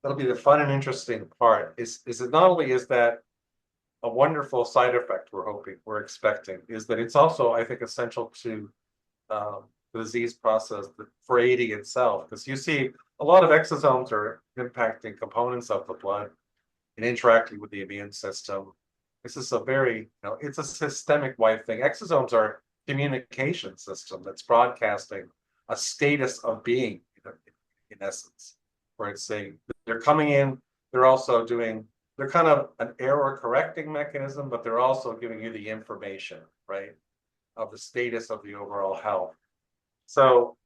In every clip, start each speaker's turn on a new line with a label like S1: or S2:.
S1: that'll be the fun and interesting part. Is it not only is that a wonderful side effect we're expecting, is that it's also, I think, essential to the disease process for aging itself, because you see a lot of exosomes are impacting components of the blood and interacting with the immune system. This is a very, it's a systemic wide thing. Exosomes are a communication system that's broadcasting a status of being, in essence, where it's saying they're coming in, they're also doing, they're kind of an error correcting mechanism, but they're also giving you the information, right, of the status of the overall health. So,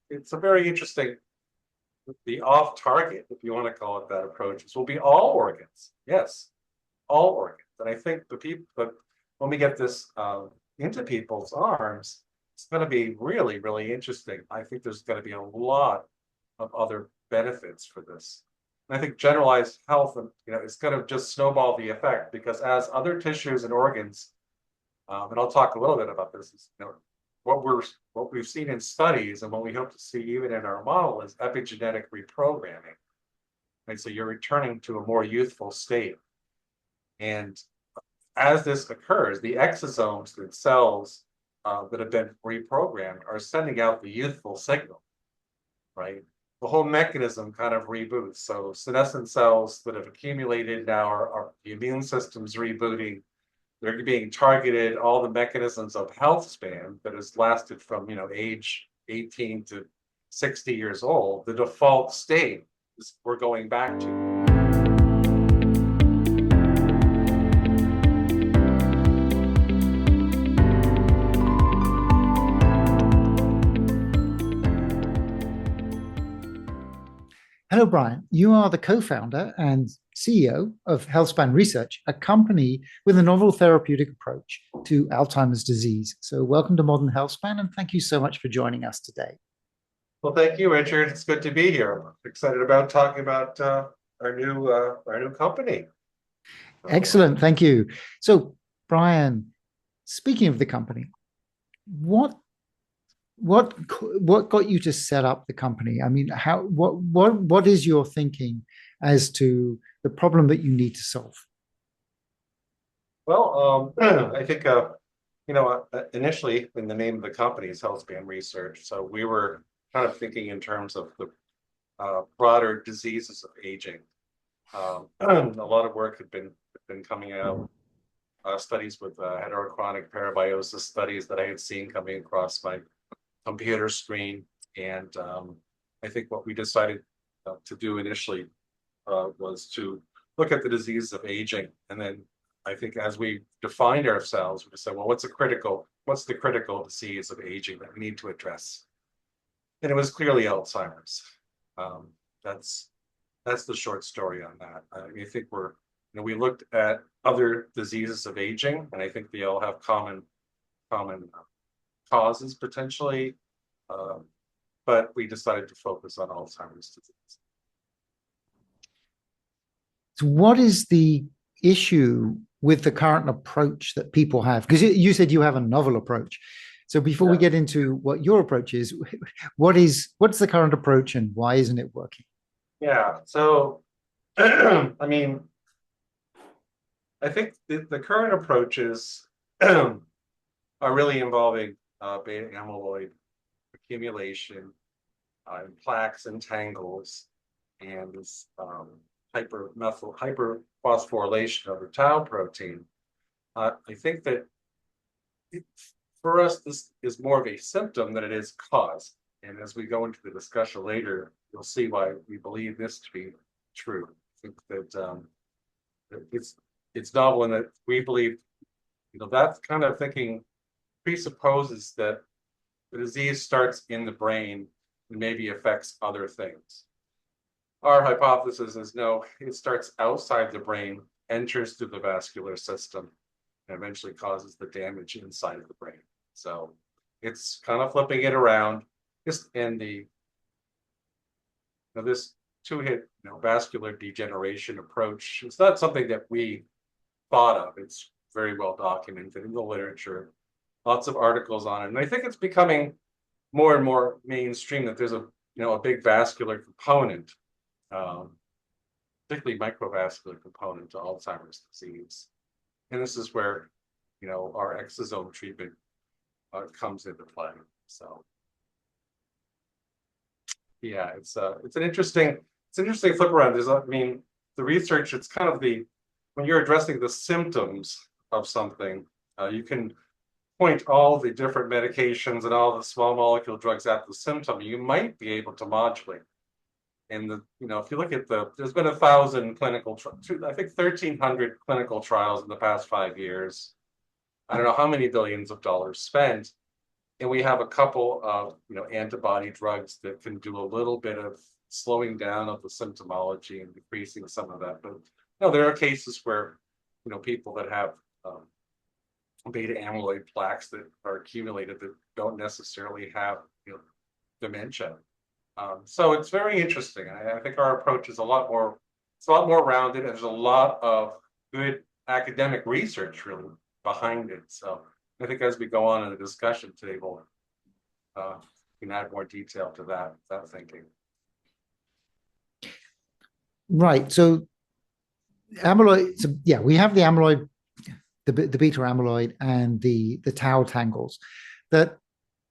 S1: it's a very interesting, the off target, if you want to call it that approach, will be all organs. Yes, all organs. And I think but when we get this into people's arms, it's going to be really, really interesting. I think there's going to be a lot of other benefits for this. And I think generalized health, it's going to just snowball the effect, because as other tissues and organs, and I'll talk a little bit about this, is, what we've seen in studies and what we hope to see even in our model is epigenetic reprogramming. Right, so you're returning to a more youthful state. And as this occurs, the exosomes, the cells that have been reprogrammed, are sending out the youthful signal, right? The whole mechanism kind of reboots. So senescent cells that have accumulated now are the immune system's rebooting. They're being targeted. All the mechanisms of Healthspan that has lasted from age 18 to 60 years old, the default state is we're going back to.
S2: Hello, Brian. You are the co-founder and CEO of Healthspan Research, a company with a novel therapeutic approach to Alzheimer's disease. So welcome to Modern Healthspan, and thank you so much for joining us today.
S1: Well, thank you, Richard. It's good to be here. I'm excited about talking about our new company.
S2: Excellent. Thank you. So, Brian, speaking of the company, what got you to set up the company? I mean, what is your thinking as to the problem that you need to solve?
S1: Well, I think initially, in the name of the company is Healthspan Research, so we were kind of thinking in terms of the broader diseases of aging. A lot of work had been coming out, studies with heterochronic parabiosis studies that I had seen coming across my computer screen, and I think what we decided to do initially was to look at the diseases of aging, and then I think as we defined ourselves, we said, well, what's the critical disease of aging that we need to address? And it was clearly Alzheimer's. That's the short story on that. I think we looked at other diseases of aging, and I think they all have common causes potentially, but we decided to focus on Alzheimer's disease.
S2: So what is the issue with the current approach that people have? Because you said you have a novel approach. So before we get into what your approach is, what's the current approach and why isn't it working?
S1: Yeah, so I mean, I think the current approaches are really involving beta amyloid accumulation in plaques and tangles, and this hyperphosphorylation of the tau protein. I think that for us, this is more of a symptom than it is cause. And as we go into the discussion later, you'll see why we believe this to be true. I think that it's novel in that we believe, that kind of thinking presupposes that the disease starts in the brain and maybe affects other things. Our hypothesis is no, it starts outside the brain, enters through the vascular system, and eventually causes the damage inside of the brain. So it's kind of flipping it around. This two-hit vascular degeneration approach, it's not something that we thought of. It's very well documented in the literature, lots of articles on it, and I think it's becoming more and more mainstream that there's a big vascular component particularly microvascular component to Alzheimer's disease. And this is where, our exosome treatment comes into play. So yeah, it's an interesting flip around. The research, it's kind of when you're addressing the symptoms of something, you can point all the different medications and all the small molecule drugs at the symptom. You might be able to modulate. And if you look at there's been 1,000 clinical, I think 1,300 clinical trials in the past 5 years. I don't know how many billions of dollars spent. And we have a couple of, antibody drugs that can do a little bit of slowing down of the symptomology and decreasing some of that. But there are cases where, people that have beta amyloid plaques that are accumulated that don't necessarily have, dementia. So it's very interesting. I think our approach is a lot more rounded, and there's a lot of good academic research really behind it. So I think as we go on in the discussion today, we can add more detail to that thinking.
S2: Right. So amyloid. So yeah, we have the amyloid, the beta amyloid, and the tau tangles that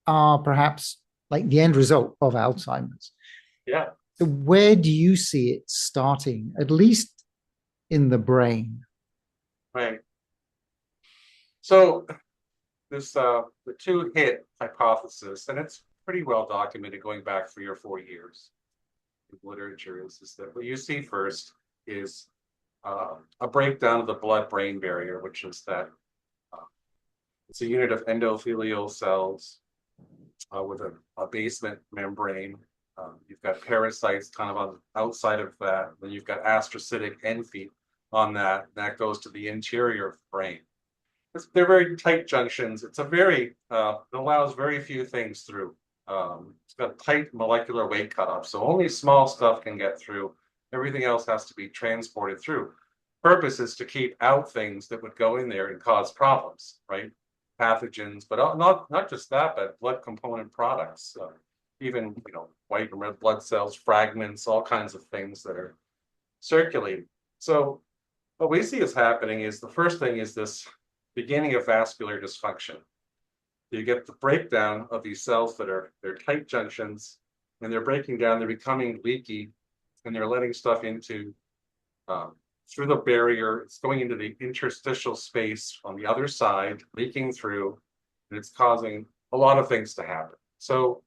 S2: are perhaps like the end result of Alzheimer's.
S1: Yeah.
S2: So where do you see it starting, at least in the brain?
S1: Right. So this the two-hit hypothesis, and it's pretty well documented going back 3 or 4 years in literature, is that what you see first is a breakdown of the blood-brain barrier, which is that it's a unit of endothelial cells with a basement membrane. You've got parasites kind of on the outside of that. Then you've got astrocytic end feet on that. That goes to the interior of the brain. They're very tight junctions. It allows very few things through. It's got tight molecular weight cutoff, so only small stuff can get through. Everything else has to be transported through. Purpose is to keep out things that would go in there and cause problems, right? Pathogens, but not just that, but blood component products, even white and red blood cells, fragments, all kinds of things that are circulating. So what we see is happening is the first thing is this beginning of vascular dysfunction. You get the breakdown of these cells they're tight junctions, and they're breaking down, they're becoming leaky, and they're letting stuff into through the barrier. It's going into the interstitial space on the other side, leaking through, and it's causing a lot of things to happen. So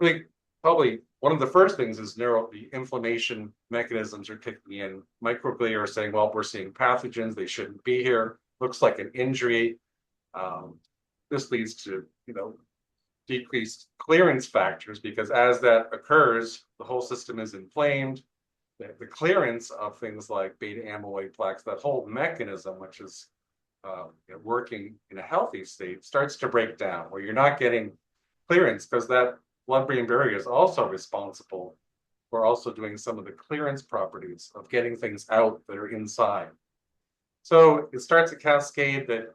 S1: I think probably one of the first things is the inflammation mechanisms are kicking in. Microglia are saying, well, we're seeing pathogens, they shouldn't be here. Looks like an injury. This leads to, decreased clearance factors, because as that occurs, the whole system is inflamed. The clearance of things like beta amyloid plaques, that whole mechanism, which is working in a healthy state, starts to break down, where you're not getting clearance, because that blood-brain barrier is also responsible for also doing some of the clearance properties of getting things out that are inside. So it starts a cascade that,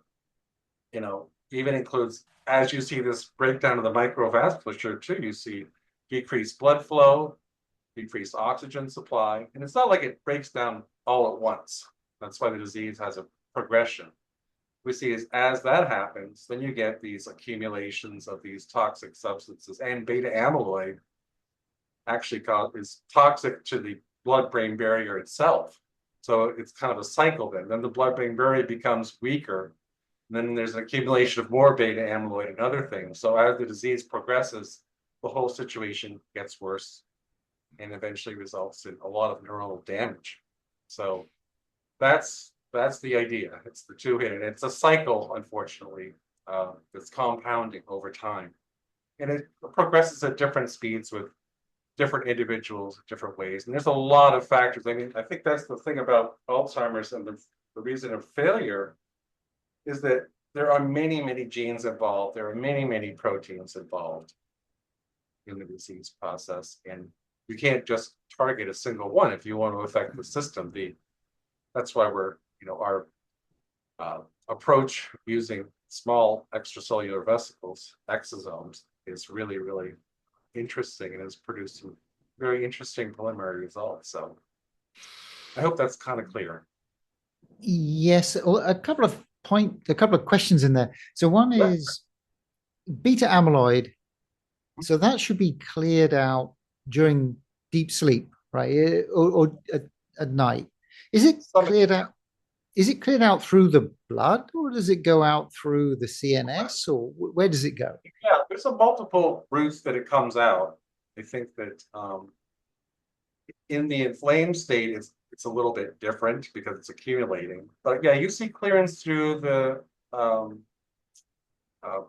S1: even includes, as you see this breakdown of the microvasculature too, you see decreased blood flow, decreased oxygen supply, and it's not like it breaks down all at once. That's why the disease has a progression. We see as that happens, then you get these accumulations of these toxic substances, and beta amyloid actually is toxic to the blood-brain barrier itself. So it's kind of a cycle then. Then the blood-brain barrier becomes weaker. And then there's an accumulation of more beta amyloid and other things. So as the disease progresses, the whole situation gets worse and eventually results in a lot of neuronal damage. So that's the idea. It's the two-hit, and it's a cycle, unfortunately, that's compounding over time. And it progresses at different speeds with different individuals, different ways. And there's a lot of factors. I think that's the thing about Alzheimer's, and the reason of failure is that there are many, many genes involved. There are many, many proteins involved in the disease process. And you can't just target a single one if you want to affect the system. That's why our approach using small extracellular vesicles, exosomes, is really, really interesting, and has produced some very interesting preliminary results. So I hope that's kind of clear.
S2: Yes, well, a couple of questions in there. So one
S1: Yeah.
S2: is beta amyloid. So that should be cleared out during deep sleep, right? Or at night. Is it
S1: Some,
S2: cleared out? Is it cleared out through the blood, or does it go out through the CNS, or where does it go?
S1: yeah, there's a multiple routes that it comes out. I think that in the inflamed state, it's a little bit different because it's accumulating. But yeah, you see clearance through the um, uh,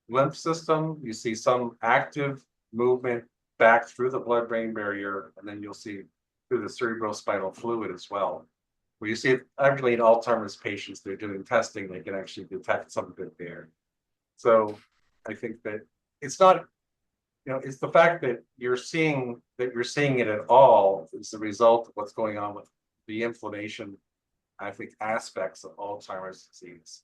S1: lymph system. You see some active movement back through the blood-brain barrier, and then you'll see through the cerebrospinal fluid as well. Where you see it actually in Alzheimer's patients, they're doing testing, they can actually detect some of it there. So I think that it's not, it's the fact that you're seeing it at all is the result of what's going on with the inflammation, I think, aspects of Alzheimer's disease,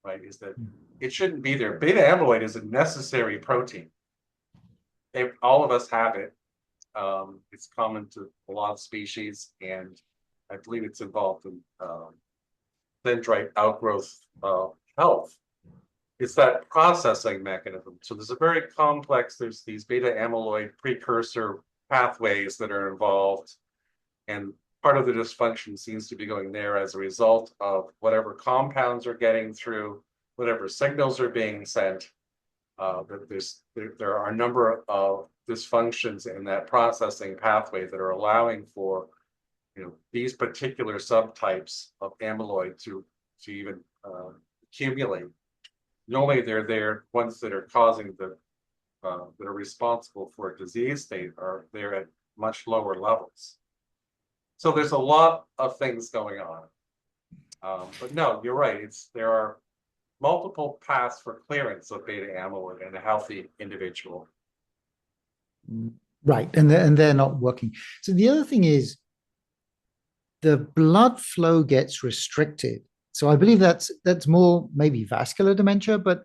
S1: right? Is that it shouldn't be there. Beta amyloid is a necessary protein. All of us have it. It's common to a lot of species, and I believe it's involved in dendrite outgrowth health. It's that processing mechanism. So there's a very complex, there's these beta amyloid precursor pathways that are involved. And part of the dysfunction seems to be going there as a result of whatever compounds are getting through, whatever signals are being sent. There are a number of dysfunctions in that processing pathway that are allowing for these particular subtypes of amyloid to even accumulate. Normally, they're there ones that are causing that are responsible for a disease state are there at much lower levels. So there's a lot of things going on. But no, you're right. There are multiple paths for clearance of beta amyloid in a healthy individual.
S2: Right, and they're not working. So the other thing is the blood flow gets restricted. So I believe that's more maybe vascular dementia, but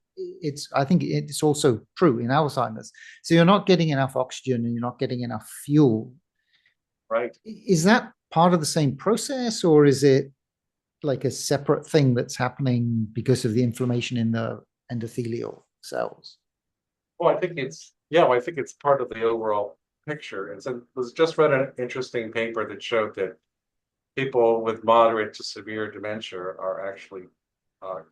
S2: I think it's also true in Alzheimer's. So you're not getting enough oxygen and you're not getting enough fuel.
S1: Right.
S2: Is that part of the same process, or is it like a separate thing that's happening because of the inflammation in the endothelial cells?
S1: Well, I think it's part of the overall picture. And so I was just read an interesting paper that showed that people with moderate to severe dementia are actually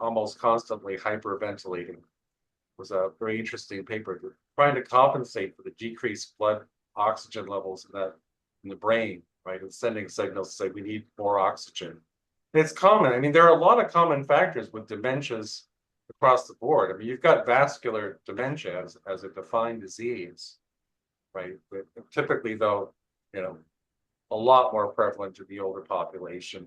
S1: almost constantly hyperventilating. It was a very interesting paper trying to compensate for the decreased blood oxygen levels in the brain, right? And sending signals to say we need more oxygen. And it's common. I mean, there are a lot of common factors with dementias across the board. I mean, you've got vascular dementia as a defined disease, right? But typically, though, you know, a lot more prevalent in the older population.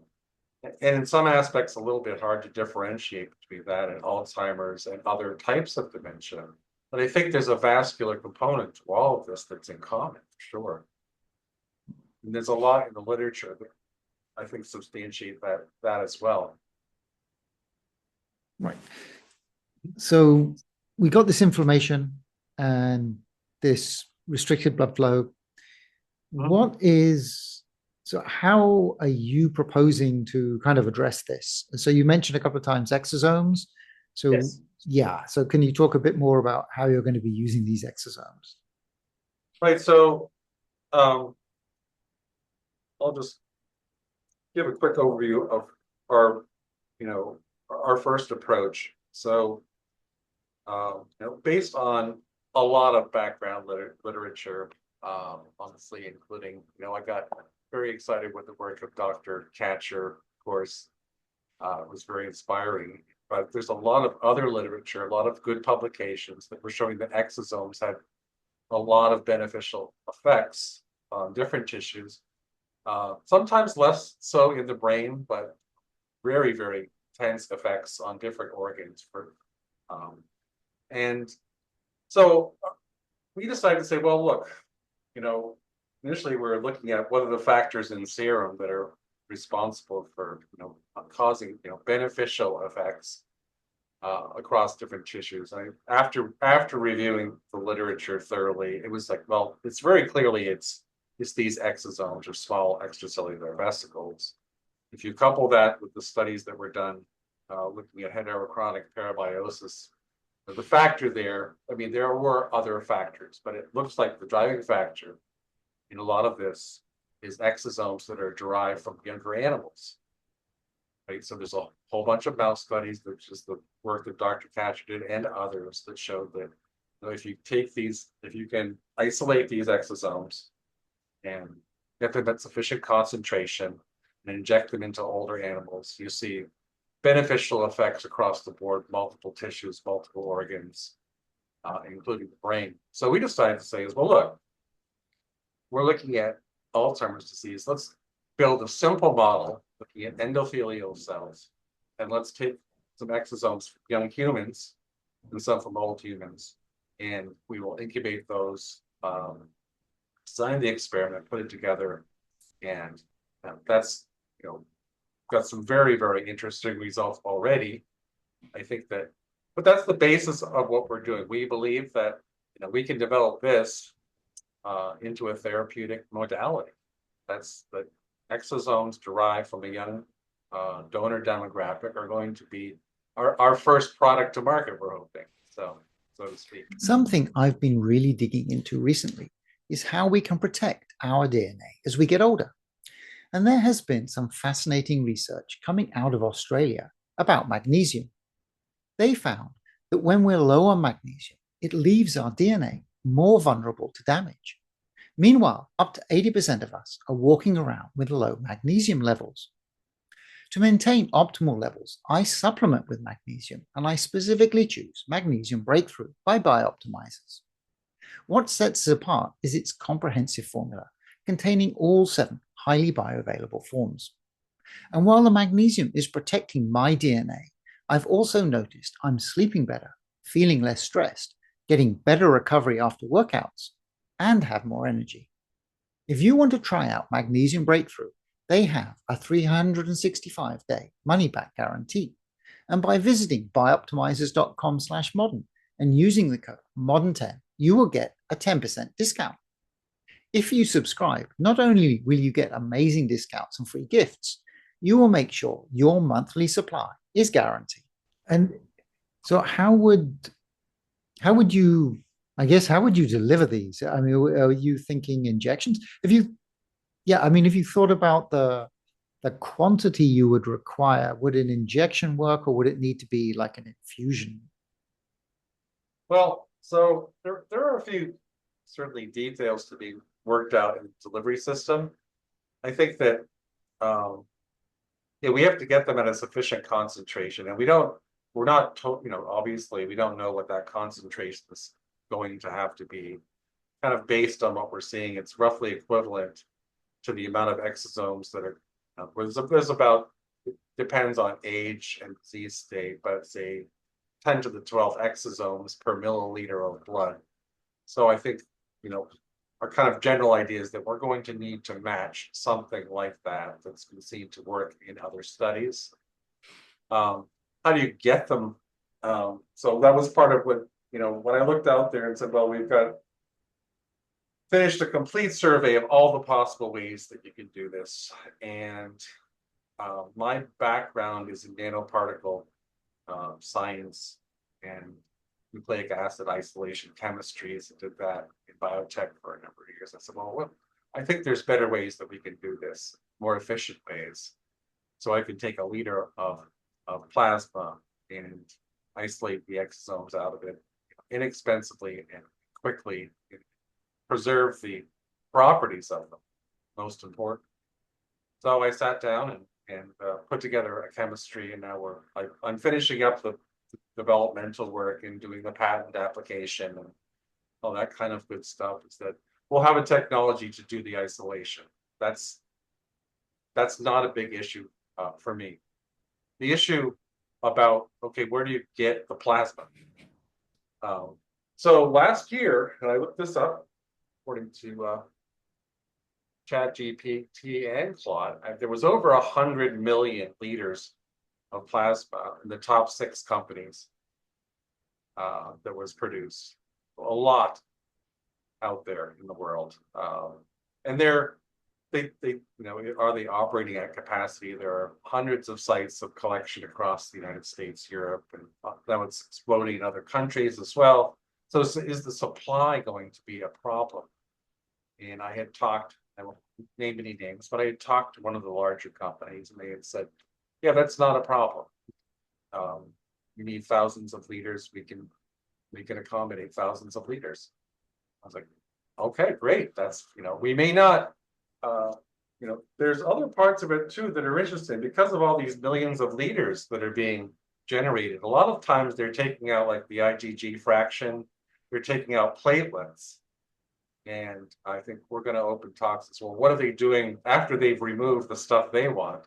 S1: And in some aspects, a little bit hard to differentiate between that and Alzheimer's and other types of dementia. But I think there's a vascular component to all of this that's in common, for sure. And there's a lot in the literature that I think substantiate that as well.
S2: Right. So we got this inflammation and this restricted blood flow. So how are you proposing to kind of address this? So you mentioned a couple of times exosomes. So
S1: Yes.
S2: yeah, so can you talk a bit more about how you're going to be using these exosomes?
S1: Right. So I'll just give a quick overview of our, our first approach. So, based on a lot of background literature, honestly, including, I got very excited with the work of Dr. Katcher, of course. It was very inspiring. But there's a lot of other literature, a lot of good publications that were showing that exosomes had a lot of beneficial effects on different tissues. Sometimes less so in the brain, but very, very tense effects on different organs. And so we decided to say, well, look, you know, initially we were looking at what are the factors in serum that are responsible for, causing, beneficial effects across different tissues. After reviewing the literature thoroughly, it was like, well, it's very clearly it's is these exosomes or small extracellular vesicles. If you couple that with the studies that were done looking at heterochronic parabiosis, the factor there, I mean, there were other factors, but it looks like the driving factor in a lot of this is exosomes that are derived from younger animals. Right? So there's a whole bunch of mouse studies, which is the work that Dr. Catcher did and others that showed that if you take these, if you can isolate these exosomes and get them at sufficient concentration and inject them into older animals, you see beneficial effects across the board, multiple tissues, multiple organs, including the brain. So we decided to say, well, look, we're looking at Alzheimer's disease. Let's build a simple model looking at endothelial cells, and let's take some exosomes from young humans and some from old humans, and we will incubate those, design the experiment, put it together, and that's, got some very, very interesting results already. I think that, but that's the basis of what we're doing. We believe that we can develop this into a therapeutic modality. That's the exosomes derived from a young donor demographic are going to be our first product to market, we're hoping, so to speak.
S2: Something I've been really digging into recently is how we can protect our DNA as we get older. And there has been some fascinating research coming out of Australia about magnesium. They found that when we're low on magnesium, it leaves our DNA more vulnerable to damage. Meanwhile, up to 80% of us are walking around with low magnesium levels. To maintain optimal levels, I supplement with magnesium, and I specifically choose Magnesium Breakthrough by BiOptimizers. What sets it apart is its comprehensive formula, containing all 7 highly bioavailable forms. And while the magnesium is protecting my DNA, I've also noticed I'm sleeping better, feeling less stressed, getting better recovery after workouts, and have more energy. If you want to try out Magnesium Breakthrough, they have a 365-day money-back guarantee. And by visiting bioptimizers.com/modern and using the code MODERN10, you will get a 10% discount. If you subscribe, not only will you get amazing discounts and free gifts, you will make sure your monthly supply is guaranteed. And so how would you deliver these? I mean, are you thinking injections? Have you thought about the quantity you would require? Would an injection work, or would it need to be like an infusion?
S1: Well, so there are a few certainly details to be worked out in the delivery system. I think that we have to get them at a sufficient concentration, and obviously we don't know what that concentration is going to have to be. Kind of based on what we're seeing, it's roughly equivalent to the amount of exosomes that are, there's about, it depends on age and disease state, but say 10 to the 12 exosomes per milliliter of blood. So I think, our kind of general idea is that we're going to need to match something like that that's been seen to work in other studies. How do you get them? So that was part of what, when I looked out there and said, well, we've got finished a complete survey of all the possible ways that you can do this. And my background is in nanoparticle science and nucleic acid isolation chemistries, and did that in biotech for a number of years. I said, well, I think there's better ways that we can do this, more efficient ways. So I can take a liter of plasma and isolate the exosomes out of it inexpensively and quickly, preserve the properties of them, most important. So I sat down and put together a chemistry, and now I'm finishing up the developmental work and doing the patent application and all that kind of good stuff. Is that we'll have a technology to do the isolation. That's not a big issue for me. The issue about, okay, where do you get the plasma? So last year, and I looked this up, according to ChatGPT and Claude, there was over 100 million liters of plasma in the top 6 companies that was produced. A lot out there in the world. and they are they operating at capacity? There are hundreds of sites of collection across the United States, Europe, and now it's exploding in other countries as well. So is the supply going to be a problem? And I had talked, I won't name any names, but I had talked to one of the larger companies, and they had said, yeah, that's not a problem. You need thousands of liters. We can accommodate thousands of liters. I was like, okay, great. That's, we may not, there's other parts of it too that are interesting because of all these millions of liters that are being generated. A lot of times they're taking out like the IgG fraction, they're taking out platelets. And I think we're going to open talks as well. What are they doing after they've removed the stuff they want?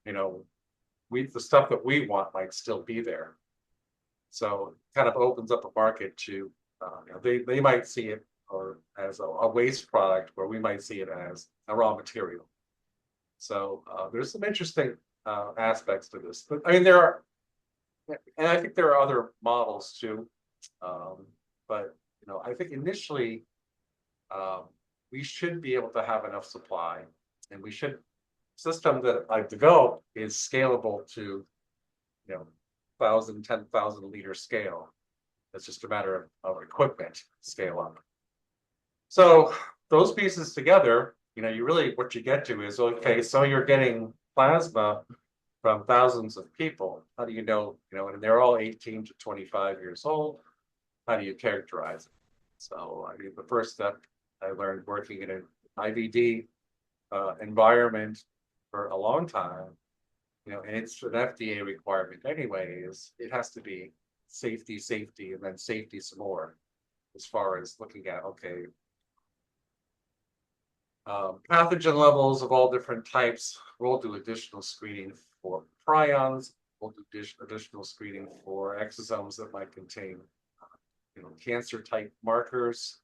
S1: The stuff that we want might still be there. So it kind of opens up a market to, they might see it or as a waste product, where we might see it as a raw material. So there's some interesting aspects to this. But I mean, and I think there are other models too. But I think initially we should be able to have enough supply, and system that I've developed is scalable to 10,000 liter scale. It's just a matter of equipment scale up. So those pieces together, you really, what you get to is, okay, so you're getting plasma from thousands of people. How do and they're all 18 to 25 years old. How do you characterize it? So, I mean, the first step I learned working in an IVD environment for a long time, and it's an FDA requirement anyway, is it has to be safety, and then safety some more, as far as looking at, okay, pathogen levels of all different types. We'll do additional screening for prions. We'll do additional screening for exosomes that might contain, cancer type markers.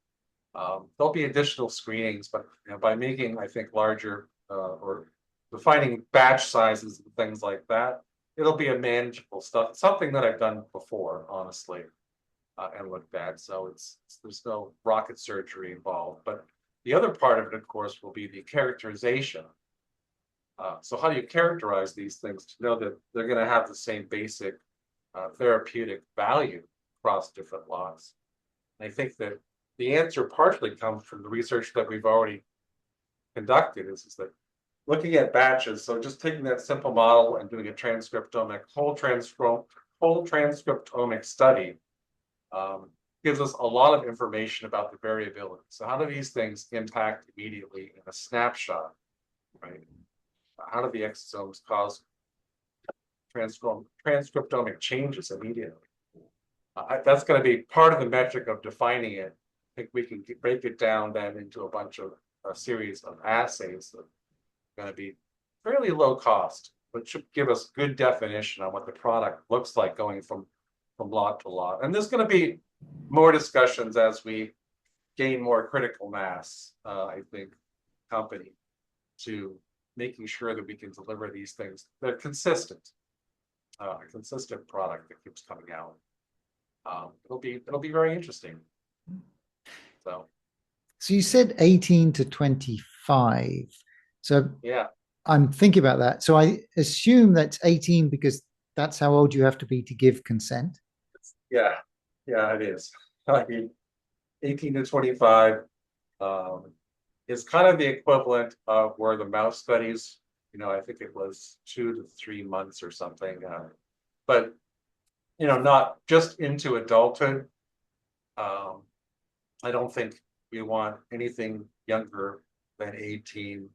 S1: There'll be additional screenings, but by making, I think, larger or defining batch sizes and things like that, it'll be a manageable stuff. Something that I've done before, honestly, and looked at. So there's no rocket surgery involved. But the other part of it, of course, will be the characterization. So how do you characterize these things to know that they're going to have the same basic therapeutic value across different lots? And I think that the answer partially comes from the research that we've already conducted, is that looking at batches, so just taking that simple model and doing a whole transcriptomic study gives us a lot of information about the variability. So how do these things impact immediately in a snapshot, right? How do the exosomes cause transcriptomic changes immediately? That's going to be part of the metric of defining it. I think we can break it down then into a series of assays that are going to be fairly low cost, but should give us good definition on what the product looks like going from lot to lot. And there's going to be more discussions as we gain more critical mass, I think, company, to making sure that we can deliver these things. They're consistent, a consistent product that keeps coming out. It'll be very interesting. So
S2: you said 18 to 25. So
S1: yeah,
S2: I'm thinking about that. So I assume that's 18 because that's how old you have to be to give consent.
S1: yeah, it is. I mean, 18 to 25 is kind of the equivalent of where the mouse studies, I think it was 2 to 3 months or something. But, not just into adulthood. I don't think we want anything younger than 18.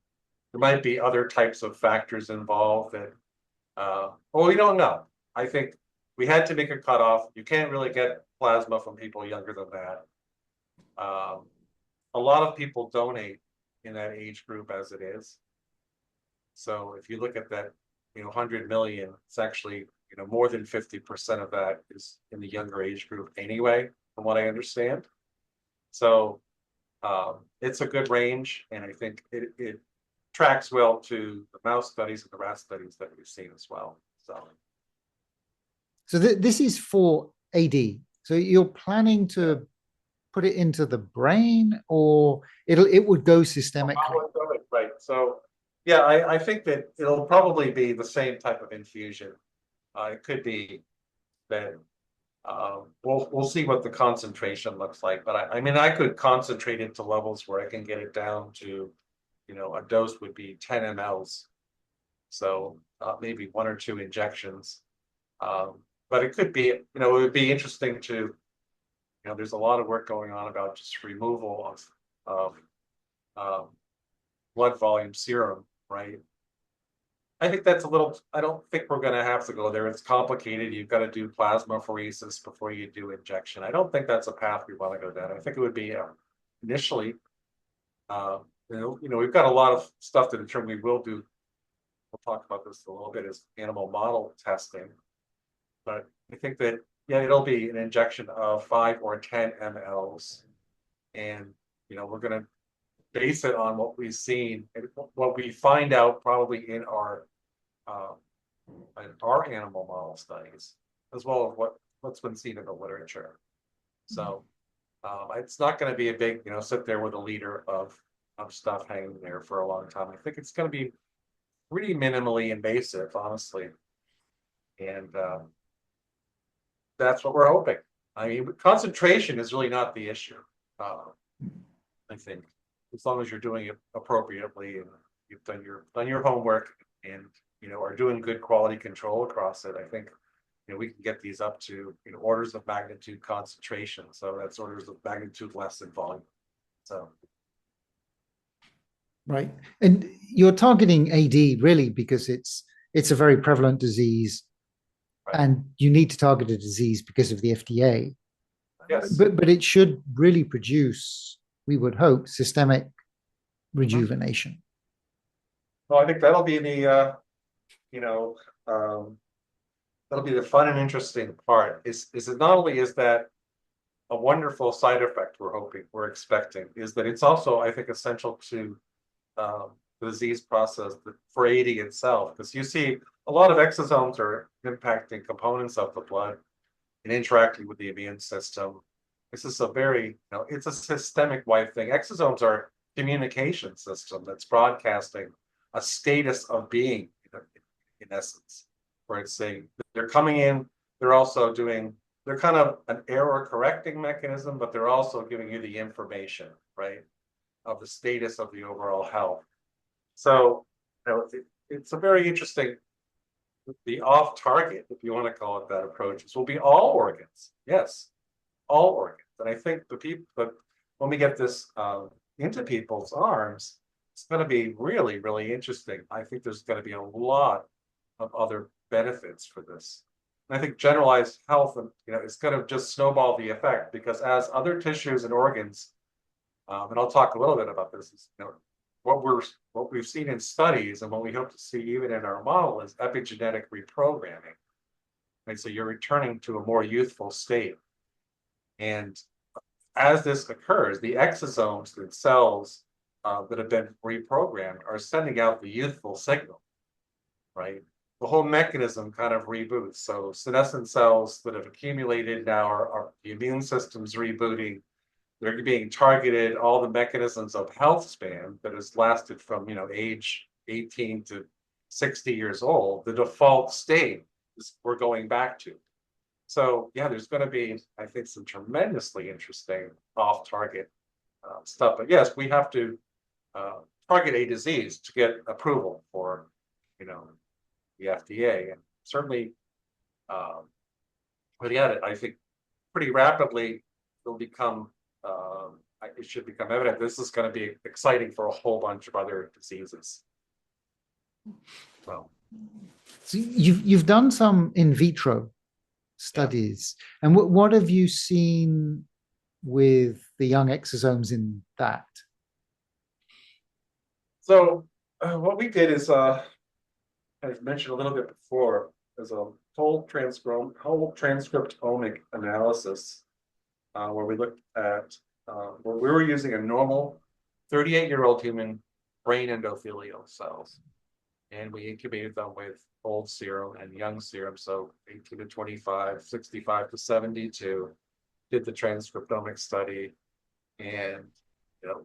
S1: There might be other types of factors involved that, we don't know. I think we had to make a cutoff. You can't really get plasma from people younger than that. A lot of people donate in that age group as it is. So if you look at that, 100 million, it's actually, more than 50% of that is in the younger age group anyway, from what I understand. So it's a good range, and I think it tracks well to the mouse studies and the rat studies that we've seen as well.
S2: So this is for AD. So you're planning to put it into the brain, or it would go systemically?
S1: Right. So, yeah, I think that it'll probably be the same type of infusion. It could be that we'll see what the concentration looks like. But I mean, I could concentrate it to levels where I can get it down to, a dose would be 10 mLs. So maybe one or two injections. But it could be, it would be interesting to, there's a lot of work going on about just removal of um, blood volume serum, right? I think that's a little, I don't think we're going to have to go there. It's complicated. You've got to do plasmapheresis before you do injection. I don't think that's a path we want to go down. I think it would be initially, we've got a lot of stuff to determine. We will do, we'll talk about this a little bit as animal model testing. But I think that, yeah, it'll be an injection of 5 or 10 mLs. And, we're going to base it on what we've seen and what we find out probably uh, in our animal model studies, as well as what's been seen in the literature. So it's not going to be a big, sit there with a liter of stuff hanging there for a long time. I think it's going to be pretty minimally invasive, honestly. And that's what we're hoping. I mean, concentration is really not the issue. I think as long as you're doing it appropriately and you've done your homework and are doing good quality control across it, I think we can get these up to orders of magnitude concentration. So that's orders of magnitude less than volume. So
S2: Right. And you're targeting AD really because it's a very prevalent disease,
S1: right.
S2: and you need to target a disease because of the FDA.
S1: Yes.
S2: But it should really produce, we would hope, systemic rejuvenation.
S1: Well, I think that'll be the you know um, that'll be the fun and interesting part. Is it not only is that a wonderful side effect we're expecting, is that it's also, I think, essential to the disease process for AD itself, because you see a lot of exosomes are impacting components of the blood and interacting with the immune system. This is a very, it's a systemic wide thing. Exosomes are communication system that's broadcasting a status of being, in essence, where it's saying they're coming in, they're also doing, they're kind of an error correcting mechanism, but they're also giving you the information, right, of the status of the overall health. So, it's a very interesting, the off target, if you want to call it that approach, will be all organs. Yes, all organs. And I think but when we get this into people's arms, it's going to be really, really interesting. I think there's going to be a lot of other benefits for this. And I think generalized health, is going to just snowball the effect, because as other tissues and organs, and I'll talk a little bit about this, is, what we've seen in studies and what we hope to see even in our model is epigenetic reprogramming. And so you're returning to a more youthful state. And as this occurs, the exosomes, the cells that have been reprogrammed, are sending out the youthful signal, right? The whole mechanism kind of reboots. So senescent cells that have accumulated now are the immune system's rebooting. They're being targeted. All the mechanisms of health span that has lasted from age 18 to 60 years old, the default state is we're going back to. So yeah, there's going to be, I think, some tremendously interesting off-target stuff. But yes, we have to target a disease to get approval for, the FDA, and certainly, but yeah, I think pretty rapidly it'll become. It should become evident this is going to be exciting for a whole bunch of other diseases. Well,
S2: So you've done some in vitro studies, and what have you seen with the young exosomes in that?
S1: So what we did is, I've mentioned a little bit before, is a whole transcriptomic analysis where we looked at where we were using a normal 38-year-old human brain endothelial cells, and we incubated them with old serum and young serum, so 18 to 25, 65 to 72. did the transcriptomic study, and you know,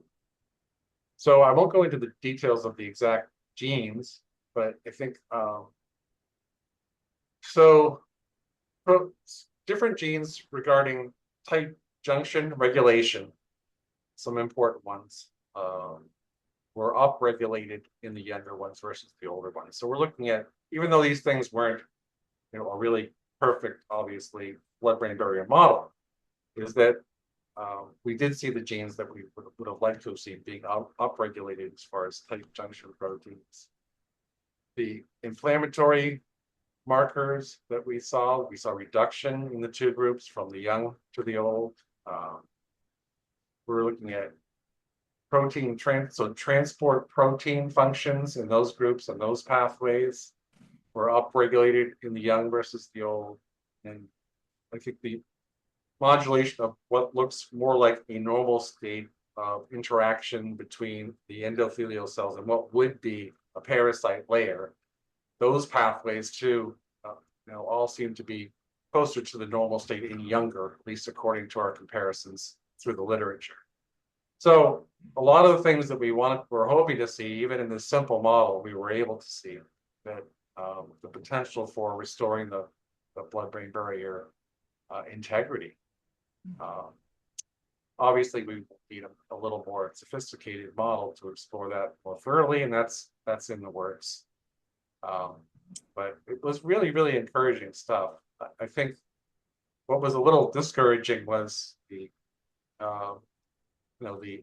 S1: so I won't go into the details of the exact genes, but I think so. Different genes regarding tight junction regulation, some important ones, were upregulated in the younger ones versus the older ones. So we're looking at, even though these things weren't, a really perfect, obviously, blood-brain barrier model, is that we did see the genes that we would have liked to have seen being upregulated as far as tight junction proteins. The inflammatory markers that we saw reduction in the two groups from the young to the old. We're looking at protein transport protein functions in those groups and those pathways were upregulated in the young versus the old. And I think the modulation of what looks more like a normal state of interaction between the endothelial cells and what would be a parasite layer, those pathways too, all seem to be closer to the normal state in younger, at least according to our comparisons through the literature. So a lot of the things that we're hoping to see, even in this simple model, we were able to see that the potential for restoring the blood-brain barrier integrity. Obviously, we need a little more sophisticated model to explore that more thoroughly, and that's in the works. But it was really, really encouraging stuff. I think what was a little discouraging was the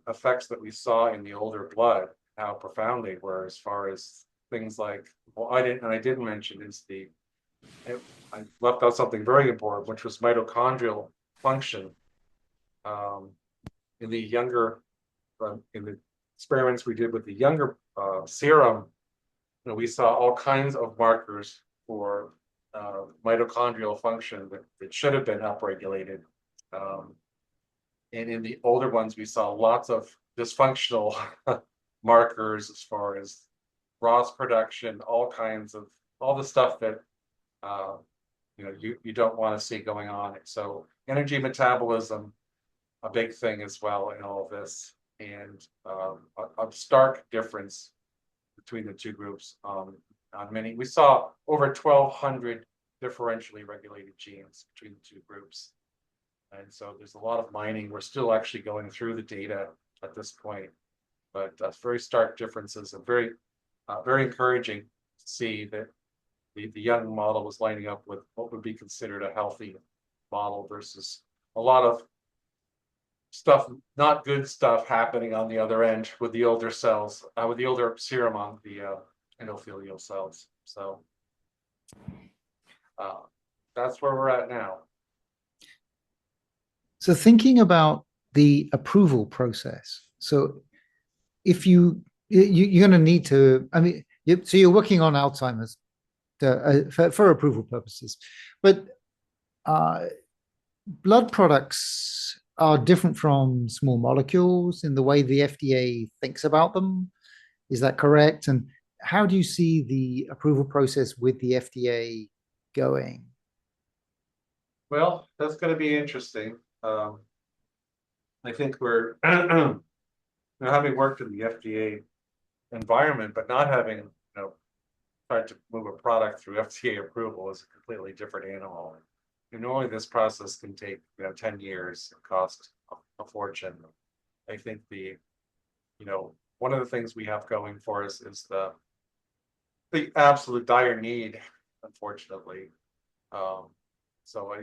S1: effects that we saw in the older blood, how profound they were as far as things like, I didn't mention is I left out something very important, which was mitochondrial function. In the younger, in the experiments we did with the younger serum, we saw all kinds of markers for mitochondrial function that should have been upregulated. And in the older ones, we saw lots of dysfunctional markers as far as ROS production, all the stuff that you don't want to see going on. So energy metabolism, a big thing as well in all of this, and a stark difference between the two groups on many. We saw over 1,200 differentially regulated genes between the two groups. And so there's a lot of mining. We're still actually going through the data at this point, but very stark differences and very encouraging to see that the young model was lining up with what would be considered a healthy model versus a lot of stuff, not good stuff happening on the other end with the older cells, with the older serum on the endothelial cells. So that's where we're at now.
S2: So thinking about the approval process, so if you're going to need to, so you're working on Alzheimer's for approval purposes, but blood products are different from small molecules in the way the FDA thinks about them. Is that correct? And how do you see the approval process with the FDA going?
S1: Well, that's going to be interesting. I think we're having worked in the FDA environment, but not having tried to move a product through FDA approval is a completely different animal. And normally this process can take 10 years and cost a fortune. I think one of the things we have going for us is the absolute dire need, unfortunately. So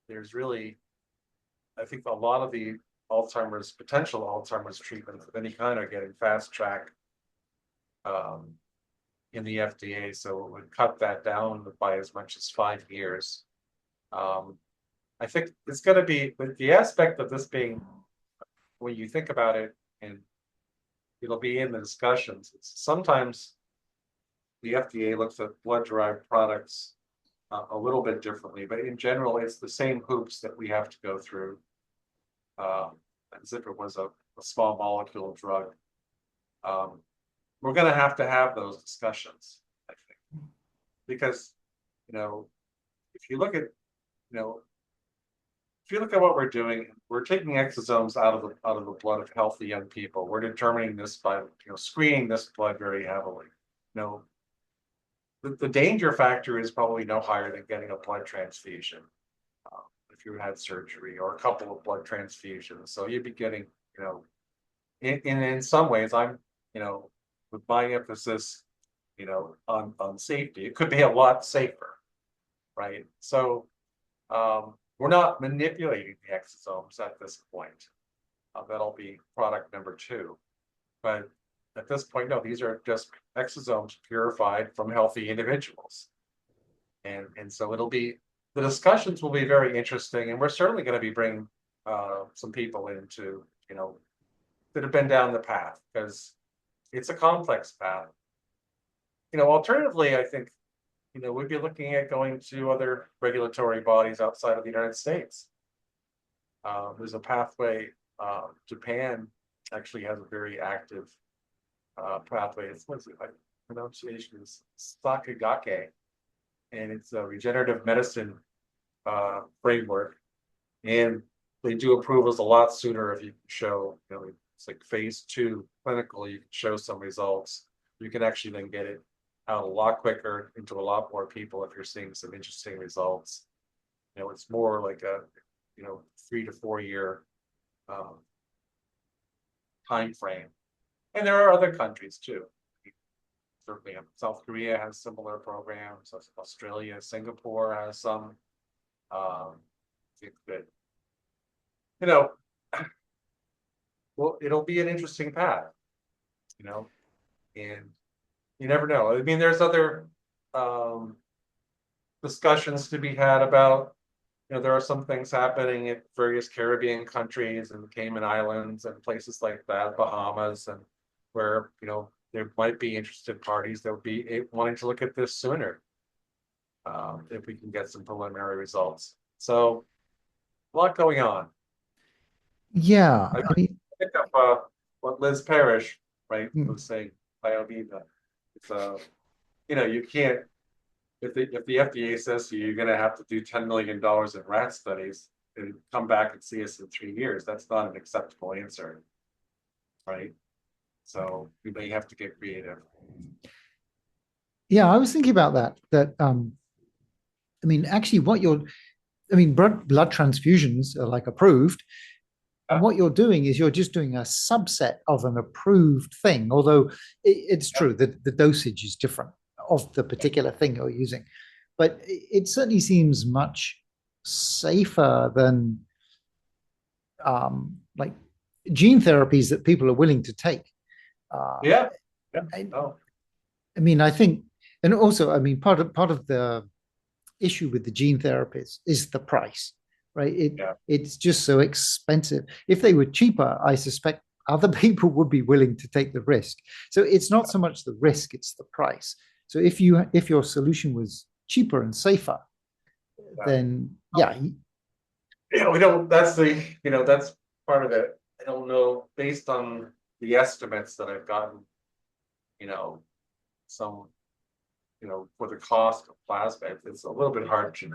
S1: there's really, I think a lot of the potential Alzheimer's treatments of any kind are getting fast track in the FDA. So it would cut that down by as much as 5 years. I think it's going to be the aspect of this being, when you think about it, and it'll be in the discussions, sometimes the FDA looks at blood-derived products a little bit differently, but in general, it's the same hoops that we have to go through as if it was a small molecule drug. We're going to have those discussions, I think, because if you look at if you look at what we're doing, we're taking exosomes out of the blood of healthy young people. We're determining this by screening this blood very heavily. You know, the danger factor is probably no higher than getting a blood transfusion if you had surgery or a couple of blood transfusions. So you'd be getting, you know, in some ways, I'm, with my emphasis, on safety, it could be a lot safer, right? So we're not manipulating the exosomes at this point. That'll be product number two. But at this point, no, these are just exosomes purified from healthy individuals. And so the discussions will be very interesting. And we're certainly going to be bringing some people into, that have been down the path because it's a complex path. Alternatively, I think, we'd be looking at going to other regulatory bodies outside of the United States. There's a pathway. Japan actually has a very active pathway. What's it like? Pronunciation is Sakigake, and it's a regenerative medicine framework. And they do approvals a lot sooner if you can show, it's like phase 2 clinical, you can show some results. You can actually then get it out a lot quicker into a lot more people if you're seeing some interesting results. It's more like a 3 to 4 year time frame. And there are other countries too. Certainly, South Korea has similar programs. Australia, Singapore has some. I think that well, it'll be an interesting path, and you never know. I mean, there's other discussions to be had about, there are some things happening in various Caribbean countries and the Cayman Islands and places like that, Bahamas, and where, there might be interested parties that would be wanting to look at this sooner if we can get some preliminary results. So a lot going on.
S2: Yeah,
S1: I
S2: I mean,
S1: pick up what Liz Parrish, right,
S2: mm,
S1: was saying, BioViva. It's you can't, if the FDA says you're going to have to do $10 million in rat studies and come back and see us in 3 years, that's not an acceptable answer, right? So we may have to get creative.
S2: yeah, I was thinking about that. I mean, actually, blood transfusions are like approved. And
S1: Yeah,
S2: what you're doing is you're just doing a subset of an approved thing, although it's
S1: yeah,
S2: true that the dosage is different of the particular thing you're using. But it certainly seems much safer than like gene therapies that people are willing to take. Uh,
S1: yeah, yeah.
S2: I,
S1: Oh,
S2: I mean, I think, and also, I mean, part of the issue with the gene therapies is the price, right?
S1: yeah,
S2: It's just so expensive. If they were cheaper, I suspect other people would be willing to take the risk. So it's not so much the risk, it's the price. So if your solution was cheaper and safer,
S1: yeah.
S2: then yeah,
S1: We don't. That's part of it. I don't know, based on the estimates that I've gotten, you know, some, for the cost of plasma, it's a little bit hard to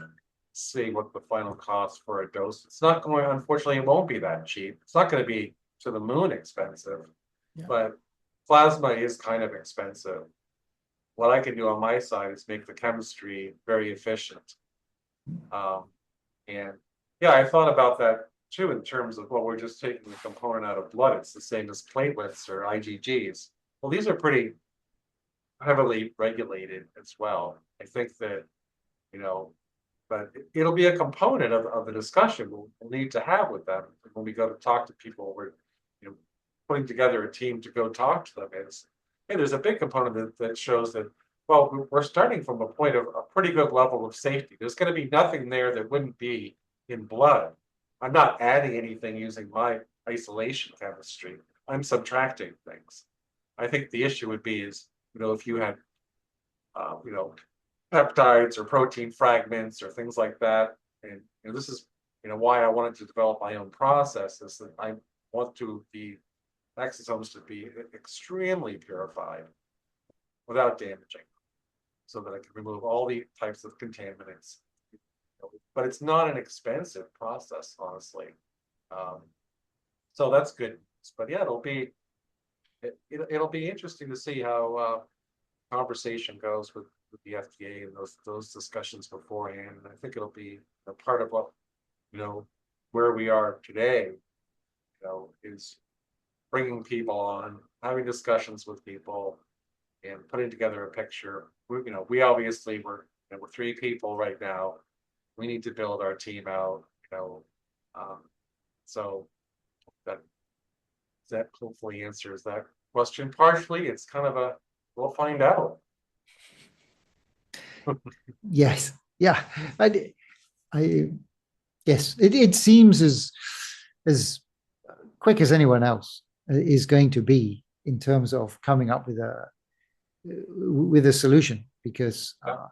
S1: see what the final cost for a dose. It's not going, unfortunately, it won't be that cheap. It's not going to be to the moon expensive,
S2: yeah,
S1: but plasma is kind of expensive. What I can do on my side is make the chemistry very efficient. Um, and yeah, I thought about that too in terms of, well, we're just taking the component out of blood. It's the same as platelets or IgGs. Well, these are pretty heavily regulated as well. I think that, you know, but it'll be a component of the discussion we'll need to have with them when we go to talk to people. We're, you know, putting together a team to go talk to them. Is, hey, there's a big component that shows that, well, we're starting from a point of a pretty good level of safety. There's going to be nothing there that wouldn't be in blood. I'm not adding anything using my isolation chemistry. I'm subtracting things. I think the issue would be is, if you had, you know, peptides or protein fragments or things like that. And this is why I wanted to develop my own process, is that I want to be exosomes to be extremely purified without damaging, so that I can remove all the types of contaminants. but it's not an expensive process, honestly. Um, so that's good news. But yeah, it'll be interesting to see how conversation goes with the FDA and those discussions beforehand. And I think it'll be a part of what, you know, where we are today, is bringing people on, having discussions with people, and putting together a picture. We obviously we're three people right now. We need to build our team out. Um, so that that hopefully answers that question partially. It's kind of a we'll find out.
S2: Yes. Yeah. I, I yes, it seems as quick as anyone else is going to be in terms of coming up with a solution because
S1: Yeah,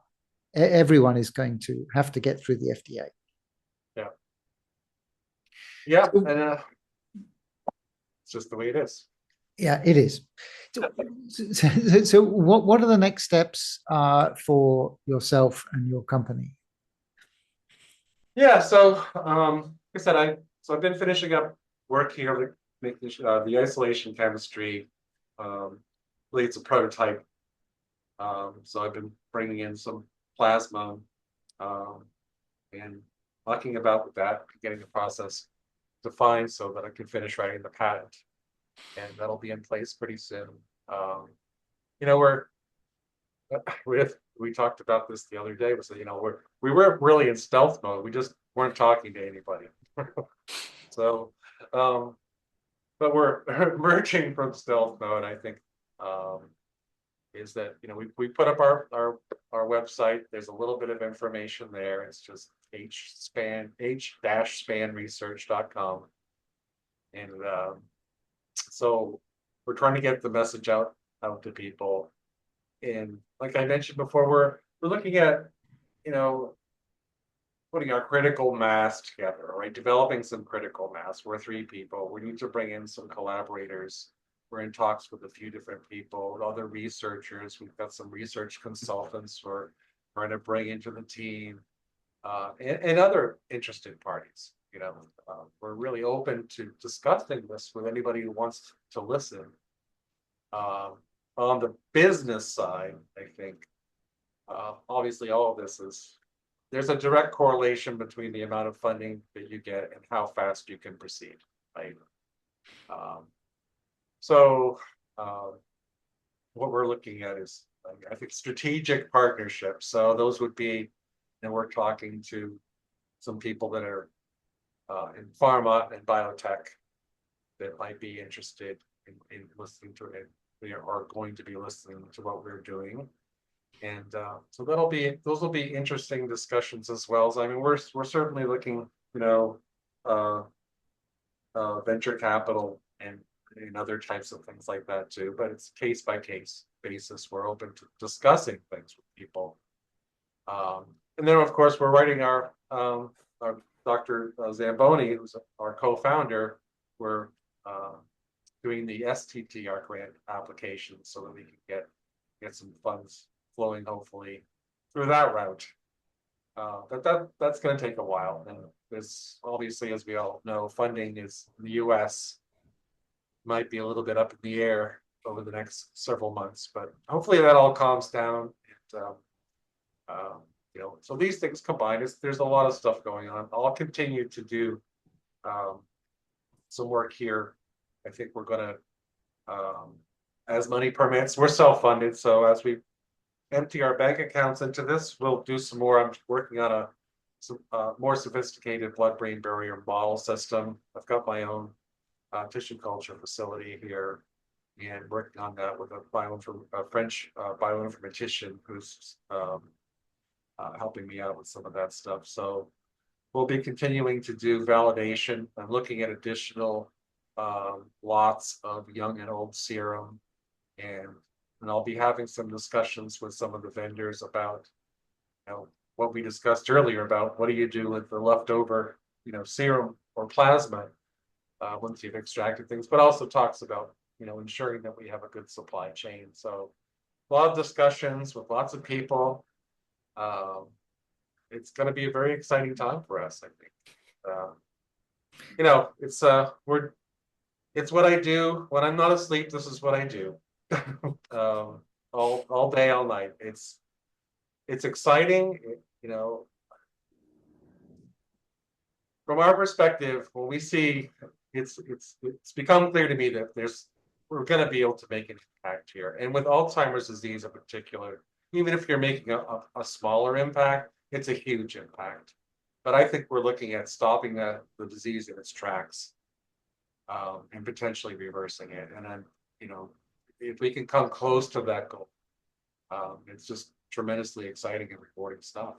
S2: everyone is going to have to get through the FDA.
S1: yeah, yeah,
S2: So,
S1: and it's just the way it is.
S2: yeah, it is. So what are the next steps for yourself and your company?
S1: Yeah, so like I said, I've been finishing up work here, making the isolation chemistry. Really, it's a prototype. So I've been bringing in some plasma um, and mucking about with that, getting the process defined so that I can finish writing the patent, and that'll be in place pretty soon. Um, you know, we're we talked about this the other day. Was that we weren't really in stealth mode. We just weren't talking to anybody. So, um, but we're emerging from stealth mode. I think um, is that we put up our website. There's a little bit of information there. It's just h-spanresearch.com, and so we're trying to get the message out to people. And like I mentioned before, we're looking at you know putting our critical mass together, right? Developing some critical mass. We're three people. We need to bring in some collaborators. We're in talks with a few different people, other researchers. We've got some research consultants we're trying to bring into the team, and other interested parties. We're really open to discussing this with anybody who wants to listen. Um, on the business side, I think obviously all of this is there's a direct correlation between the amount of funding that you get and how fast you can proceed, right? Um, so what we're looking at is, I think, strategic partnerships. So those would be, and we're talking to some people that are in pharma and biotech that might be interested in listening to it. They are going to be listening to what we're doing. And so those will be interesting discussions as well. So, I mean, we're certainly looking, uh, venture capital and other types of things like that too. But it's case by case basis. We're open to discussing things with people. And then, of course, we're writing our Dr. Zamboni, who's our co-founder. We're doing the STTR grant application so that we can get some funds flowing, hopefully, through that route. That's going to take a while, and there's obviously, as we all know, funding is in the U.S. might be a little bit up in the air over the next several months, but hopefully that all calms down. And so these things combined, there's a lot of stuff going on. I'll continue to do some work here. I think we're going to, as money permits, we're self-funded, so as we empty our bank accounts into this, we'll do some more. I'm working on some more sophisticated blood-brain barrier model system. I've got my own tissue culture facility here, and working on that with a French bioinformatician who's helping me out with some of that stuff. So we'll be continuing to do validation. I'm looking at additional lots of young and old serum, and I'll be having some discussions with some of the vendors about, what we discussed earlier about what do you do with the leftover, serum or plasma once you've extracted things, but also talks about, ensuring that we have a good supply chain. So a lot of discussions with lots of people. it's going to be a very exciting time for us, I think. It's it's what I do when I'm not asleep. This is what I do. um, all day, all night. It's exciting. From our perspective, when we see it's become clear to me that we're going to be able to make an impact here. And with Alzheimer's disease in particular, even if you're making a smaller impact, it's a huge impact. But I think we're looking at stopping the disease in its tracks, and potentially reversing it. And then, if we can come close to that goal, it's just tremendously exciting and rewarding stuff.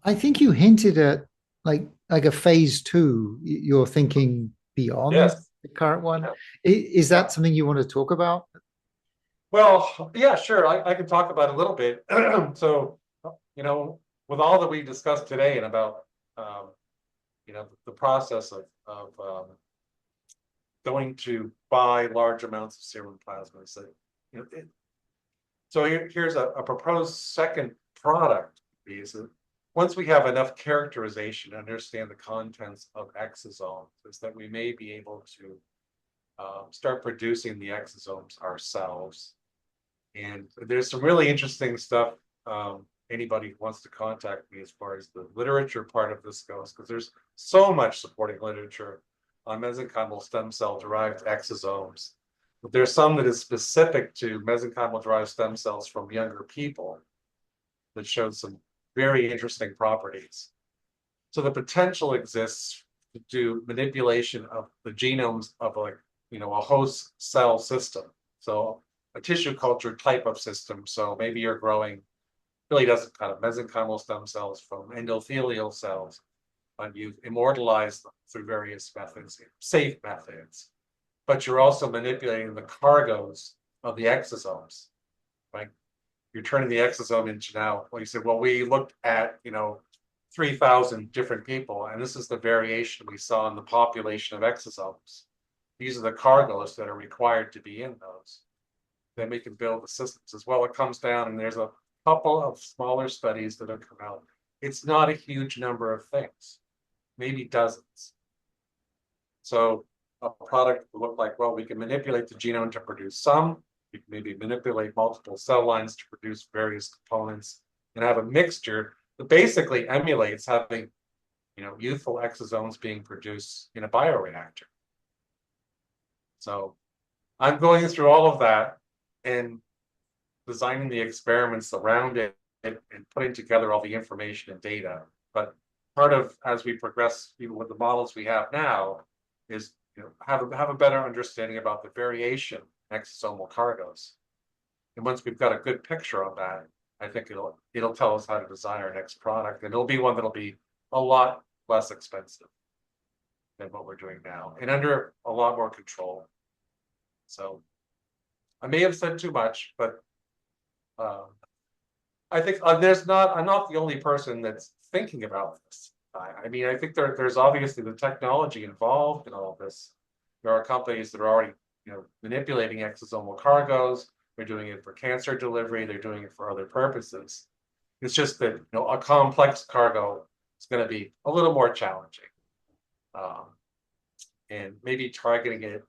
S2: I think you hinted at like a phase two. You're thinking beyond
S1: Yes.
S2: the current one.
S1: Yeah.
S2: Is
S1: Yeah.
S2: that something you want to talk about?
S1: Well, yeah, sure. I can talk about it a little bit. So, with all that we discussed today and about, the process of going to buy large amounts of serum plasma, so, here's a proposed second product. Is once we have enough characterization to understand the contents of exosomes, is that we may be able to start producing the exosomes ourselves. And there's some really interesting stuff. Anybody who wants to contact me as far as the literature part of this goes, because there's so much supporting literature on mesenchymal stem cell derived exosomes. But there's some that is specific to mesenchymal derived stem cells from younger people that showed some very interesting properties. So the potential exists to do manipulation of the genomes of a host cell system. So a tissue culture type of system. So maybe you're growing really doesn't kind of mesenchymal stem cells from endothelial cells, but you've immortalized them through various methods, safe methods. But you're also manipulating the cargoes of the exosomes, right? You're turning the exosome into now, like you said, well, we looked at, 3,000 different people, and this is the variation we saw in the population of exosomes. These are the cargoes that are required to be in those. Then we can build the systems as well. It comes down, and there's a couple of smaller studies that have come out. It's not a huge number of things, maybe dozens. So a product will look like, well, we can manipulate the genome to produce some. We can maybe manipulate multiple cell lines to produce various components and have a mixture that basically emulates having, youthful exosomes being produced in a bioreactor. So I'm going through all of that and designing the experiments around it and putting together all the information and data. But part of, as we progress, even with the models we have now, is have a better understanding about the variation in exosomal cargoes. And once we've got a good picture of that, I think it'll tell us how to design our next product, and it'll be one that'll be a lot less expensive than what we're doing now, and under a lot more control. So I may have said too much, but I think I'm not the only person that's thinking about this. I mean, I think there's obviously the technology involved in all of this. There are companies that are already, manipulating exosomal cargoes. They're doing it for cancer delivery. They're doing it for other purposes. It's just that, a complex cargo is going to be a little more challenging. And maybe targeting it,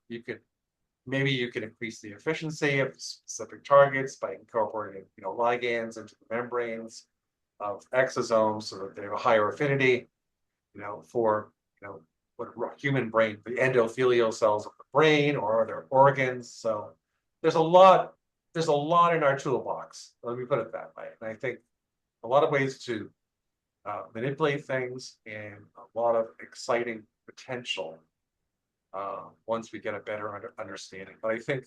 S1: maybe you can increase the efficiency of specific targets by incorporating, ligands into the membranes of exosomes so that they have a higher affinity, for, what human brain, the endothelial cells of the brain or other organs. So there's a lot in our toolbox. Let me put it that way. And I think a lot of ways to manipulate things and a lot of exciting potential once we get a better understanding. But I think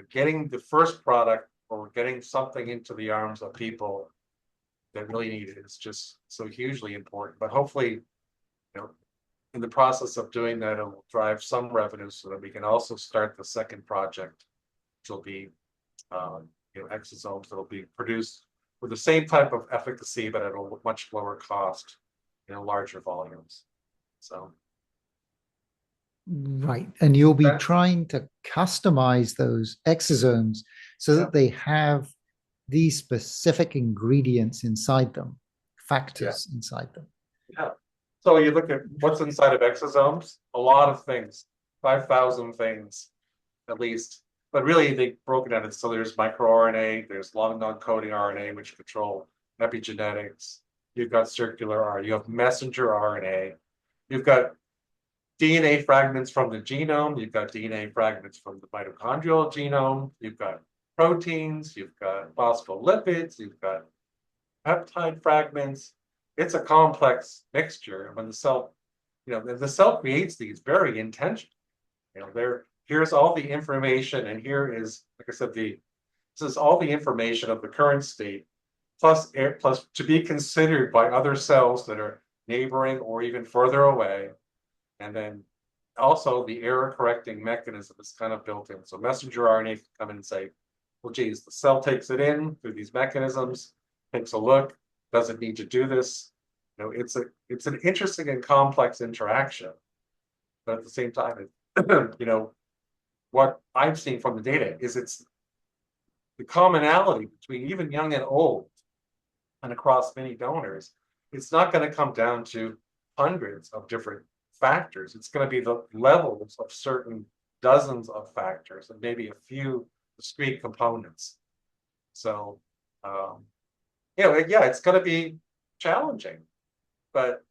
S1: getting the first product or getting something into the arms of people that really need it is just so hugely important. But hopefully, in the process of doing that, it will drive some revenue so that we can also start the second project, which will be exosomes that will be produced with the same type of efficacy, but at a much lower cost, larger volumes. So.
S2: Right. And you'll be trying to customize those exosomes so that they have these specific ingredients inside them,
S1: Yeah.
S2: factors inside them.
S1: Yeah. So you look at what's inside of exosomes, a lot of things, 5,000 things at least. But really, they broke it down. So there's microRNA, there's long non-coding RNA, which control epigenetics. You've got circular RNA, you have messenger RNA, you've got DNA fragments from the genome, you've got DNA fragments from the mitochondrial genome, you've got proteins, you've got phospholipids, you've got peptide fragments. It's a complex mixture. When the cell, the cell creates these very intentionally. Here's all the information, and here is, like I said, this is all the information of the current state, plus to be considered by other cells that are neighboring or even further away. And then also the error correcting mechanism is kind of built in. So messenger RNA can come in and say, well, geez, the cell takes it in through these mechanisms, takes a look, doesn't need to do this. It's an interesting and complex interaction. But at the same time, what I've seen from the data is it's the commonality between even young and old and across many donors. It's not going to come down to hundreds of different factors. It's going to be the levels of certain dozens of factors and maybe a few discrete components. So, it's going to be challenging, but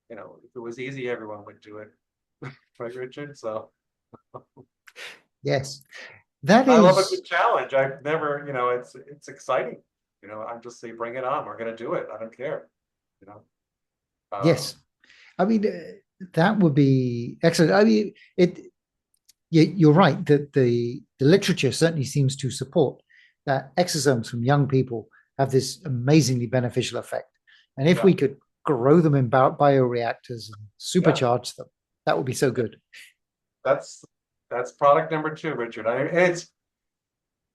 S1: if it was easy, everyone would do it, right, Richard? So,
S2: Yes, that
S1: I love a
S2: is,
S1: good challenge. I've never, it's exciting. I'm just say, bring it on. We're going to do it. I don't care. You know,
S2: yes. I mean, that would be excellent. I mean, you're right that the literature certainly seems to support that exosomes from young people have this amazingly beneficial effect. And if
S1: yeah,
S2: we could grow them in bioreactors and
S1: yeah.
S2: supercharge them, that would be so good.
S1: That's product number two, Richard.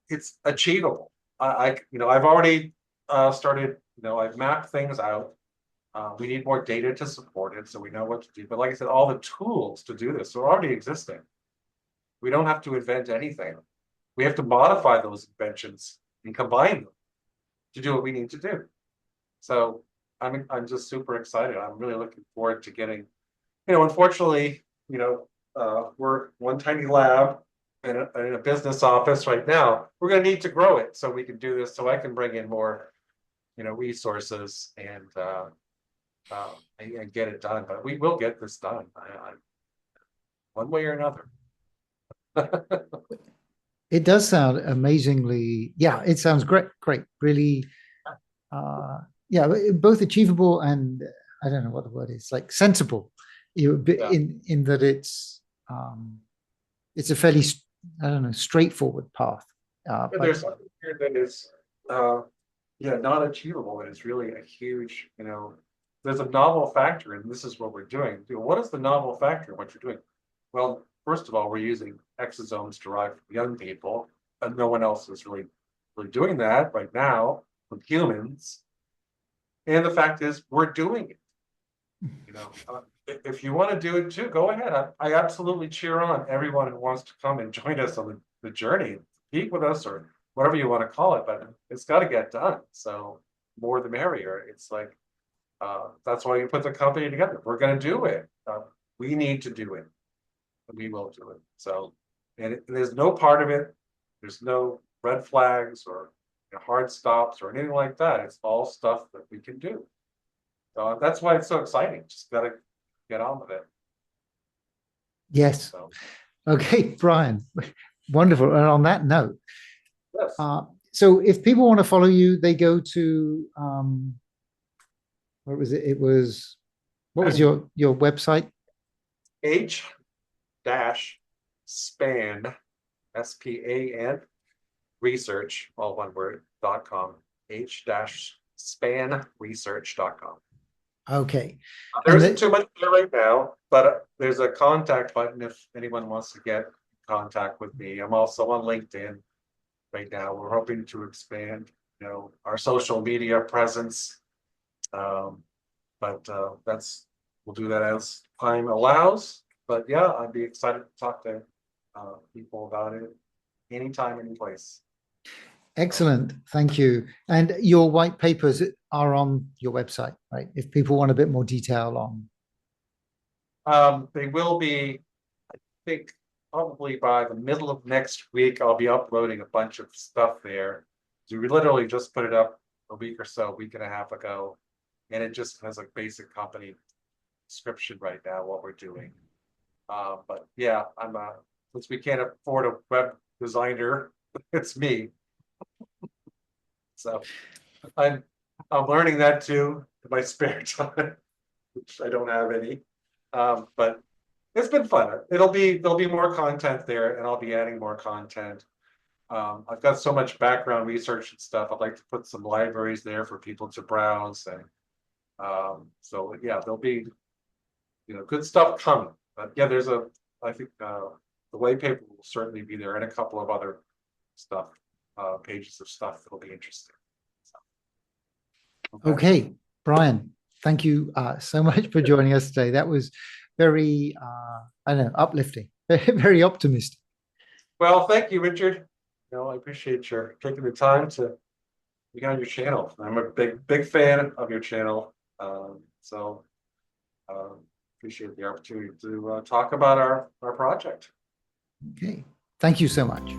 S1: It's achievable. I've already started. I've mapped things out. We need more data to support it, so we know what to do. But like I said, all the tools to do this are already existing. We don't have to invent anything. We have to modify those inventions and combine them to do what we need to do. So I'm just super excited. I'm really looking forward to getting. Unfortunately, we're one tiny lab in a business office right now. We're going to need to grow it so we can do this. So I can bring in more, resources and get it done. But we will get this done, one way or another.
S2: It does sound amazingly, yeah, it sounds great, great, really, yeah, both achievable and I don't know what the word is, like sensible,
S1: Yeah.
S2: in that it's a fairly, I don't know, straightforward path.
S1: But there's something here that is, not achievable, and it's really a huge, there's a novel factor, and this is what we're doing. What is the novel factor in what you're doing? Well, first of all, we're using exosomes derived from young people, and no one else is really doing that right now with humans. And the fact is, we're doing it. If you want to do it too, go ahead. I absolutely cheer on everyone who wants to come and join us on the journey, speak with us, or whatever you want to call it. But it's got to get done. So more the merrier. It's like that's why you put the company together. We're going to do it. We need to do it. And we will do it. So, and there's no part of it. There's no red flags or hard stops or anything like that. It's all stuff that we can do. So that's why it's so exciting. Just got to get on with it.
S2: Yes.
S1: So,
S2: Okay, Brian, wonderful. And on that note,
S1: yes.
S2: So if people want to follow you, they go to, what was it? What was your website?
S1: H dash span, SPAN, research, all one word, .com. H dash span research.com.
S2: Okay.
S1: There isn't too much there right now, but there's a contact button if anyone wants to get in contact with me. I'm also on LinkedIn right now. We're hoping to expand, our social media presence. But we'll do that as time allows. But yeah, I'd be excited to talk to people about it anytime, any place.
S2: Excellent. Thank you. And your white papers are on your website, right? If people want a bit more detail on.
S1: They will be, I think, probably by the middle of next week, I'll be uploading a bunch of stuff there. So we literally just put it up a week or so, week and a half ago. And it just has a basic company description right now, what we're doing. But yeah, since we can't afford a web designer, it's me. So I'm I'm learning that too in my spare time, which I don't have any. But it's been fun. There'll be more content there, and I'll be adding more content. I've got so much background research and stuff. I'd like to put some libraries there for people to browse, and so yeah, there'll be good stuff coming. But yeah, I think the white paper will certainly be there, and a couple of other stuff, pages of stuff that'll be interesting. So,
S2: Okay, Brian, thank you so much for joining us today. That was very, I don't know, uplifting, very optimistic.
S1: Well, thank you, Richard. I appreciate your taking the time to be on your channel. I'm a big fan of your channel. So appreciate the opportunity to talk about our project.
S2: Okay, thank you so much.